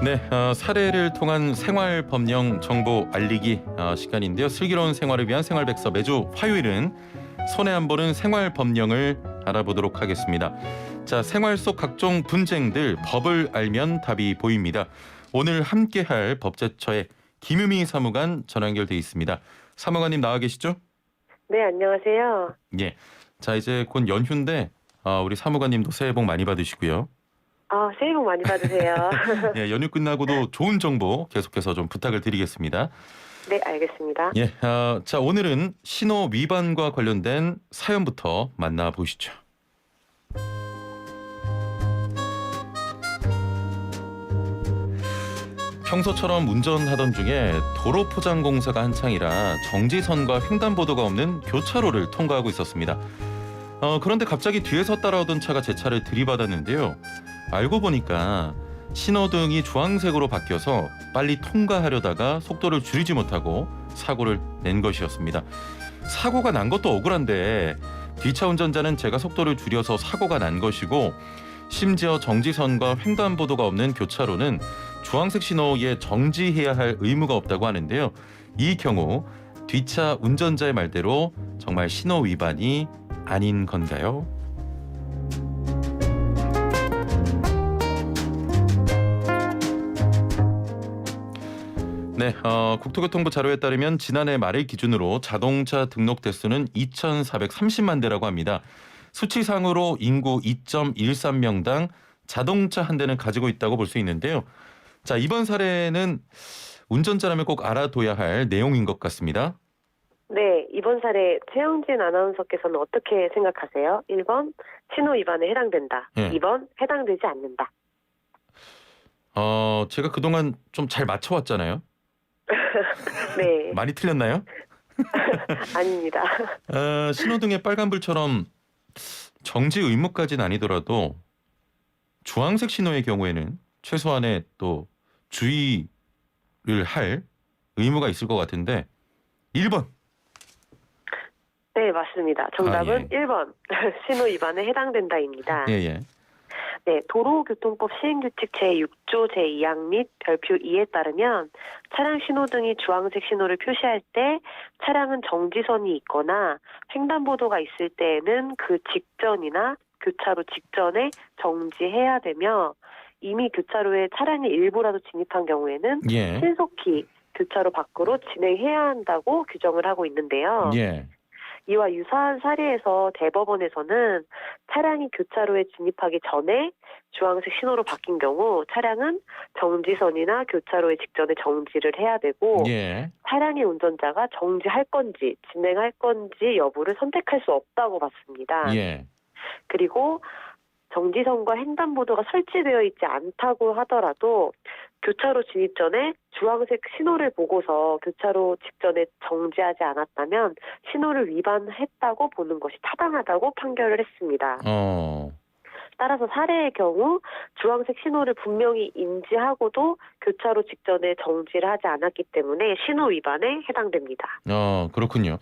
네, 사례를 통한 생활 법령 정보 알리기 시간인데요. 슬기로운 생활을 위한 생활백서 매주 화요일은 손에 안 보는 생활 법령을 알아보도록 하겠습니다. 자, 생활 속 각종 분쟁들 법을 알면 답이 보입니다. 오늘 함께할 법제처의 김유미 사무관 전화 연결돼 있습니다. 사무관님 나와 계시죠? 네, 안녕하세요. 예. 자, 이제 곧 연휴인데 우리 사무관님도 새해 복 많이 받으시고요. 새해 복 많이 받으세요. 예, 연휴 끝나고도 좋은 정보 계속해서 좀 부탁을 드리겠습니다. 네, 알겠습니다. 예, 자, 오늘은 신호 위반과 관련된 사연부터 만나보시죠. 평소처럼 운전하던 중에 도로 포장 공사가 한창이라 정지선과 횡단보도가 없는 교차로를 통과하고 있었습니다. 그런데 갑자기 뒤에서 따라오던 차가 제 차를 들이받았는데요. 알고 보니까 신호등이 주황색으로 바뀌어서 빨리 통과하려다가 속도를 줄이지 못하고 사고를 낸 것이었습니다. 사고가 난 것도 억울한데 뒷차 운전자는 제가 속도를 줄여서 사고가 난 것이고, 심지어 정지선과 횡단보도가 없는 교차로는 주황색 신호에 정지해야 할 의무가 없다고 하는데요. 이 경우 뒷차 운전자의 말대로 정말 신호 위반이 아닌 건가요? 네, 국토교통부 자료에 따르면 지난해 말을 기준으로 자동차 등록 대수는 2,430만 대라고 합니다. 수치상으로 인구 2.13명당 자동차 한 대는 가지고 있다고 볼 수 있는데요. 자, 이번 사례는 운전자라면 꼭 알아둬야 할 내용인 것 같습니다. 네, 이번 사례 최영진 아나운서께서는 어떻게 생각하세요? 1번, 신호 위반에 해당된다. 예. 2번, 해당되지 않는다. 제가 그동안 좀 잘 맞춰왔잖아요. 네, 많이 틀렸나요? 아닙니다. 신호등의 빨간불처럼 정지 의무까지는 아니더라도 주황색 신호의 경우에는 최소한의 또 주의를 할 의무가 있을 것 같은데 1번. 네, 맞습니다. 정답은 예. 1번, 신호 위반에 해당된다입니다. 예. 네, 도로교통법 시행규칙 제6조 제2항 및 별표 2에 따르면 차량 신호등이 주황색 신호를 표시할 때 차량은 정지선이 있거나 횡단보도가 있을 때에는 그 직전이나 교차로 직전에 정지해야 되며, 이미 교차로에 차량이 일부라도 진입한 경우에는 예. 신속히 교차로 밖으로 진행해야 한다고 규정을 하고 있는데요. 예. 이와 유사한 사례에서 대법원에서는 차량이 교차로에 진입하기 전에 주황색 신호로 바뀐 경우 차량은 정지선이나 교차로의 직전에 정지를 해야 되고, 예. 차량의 운전자가 정지할 건지 진행할 건지 여부를 선택할 수 없다고 봤습니다. 예. 그리고 정지선과 횡단보도가 설치되어 있지 않다고 하더라도 교차로 진입 전에 주황색 신호를 보고서 교차로 직전에 정지하지 않았다면 신호를 위반했다고 보는 것이 타당하다고 판결을 했습니다. 따라서 사례의 경우 주황색 신호를 분명히 인지하고도 교차로 직전에 정지를 하지 않았기 때문에 신호 위반에 해당됩니다. 그렇군요.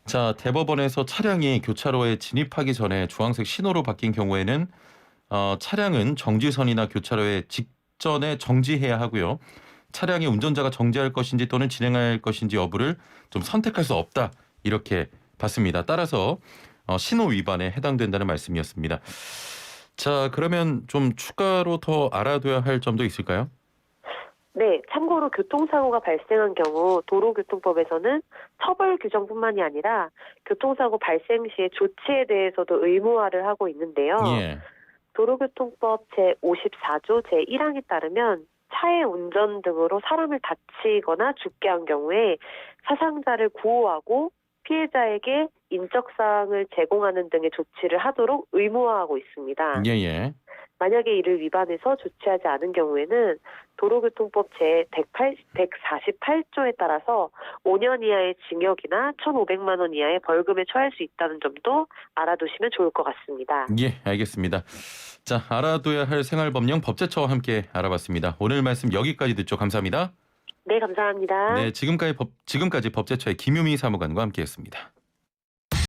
자, 대법원에서 차량이 교차로에 진입하기 전에 주황색 신호로 바뀐 경우에는 차량은 정지선이나 교차로에 직전에 정지해야 하고요. 차량의 운전자가 정지할 것인지 또는 진행할 것인지 여부를 좀 선택할 수 없다, 이렇게 봤습니다. 따라서 신호 위반에 해당된다는 말씀이었습니다. 자, 그러면 좀 추가로 더 알아둬야 할 점도 있을까요? 네, 참고로 교통사고가 발생한 경우 도로교통법에서는 처벌 규정뿐만이 아니라 교통사고 발생 시의 조치에 대해서도 의무화를 하고 있는데요. 예. 도로교통법 제54조 제1항에 따르면 차의 운전 등으로 사람을 다치거나 죽게 한 경우에 사상자를 구호하고 피해자에게 인적사항을 제공하는 등의 조치를 하도록 의무화하고 있습니다. 예. 만약에 이를 위반해서 조치하지 않은 경우에는 도로교통법 제148조에 따라서 5년 이하의 징역이나 1,500만 원 이하의 벌금에 처할 수 있다는 점도 알아두시면 좋을 것 같습니다. 예, 알겠습니다. 자, 알아둬야 할 생활법령 법제처와 함께 알아봤습니다. 오늘 말씀 여기까지 듣죠. 감사합니다. 네, 감사합니다. 네, 지금까지 법제처의 김유미 사무관과 함께했습니다.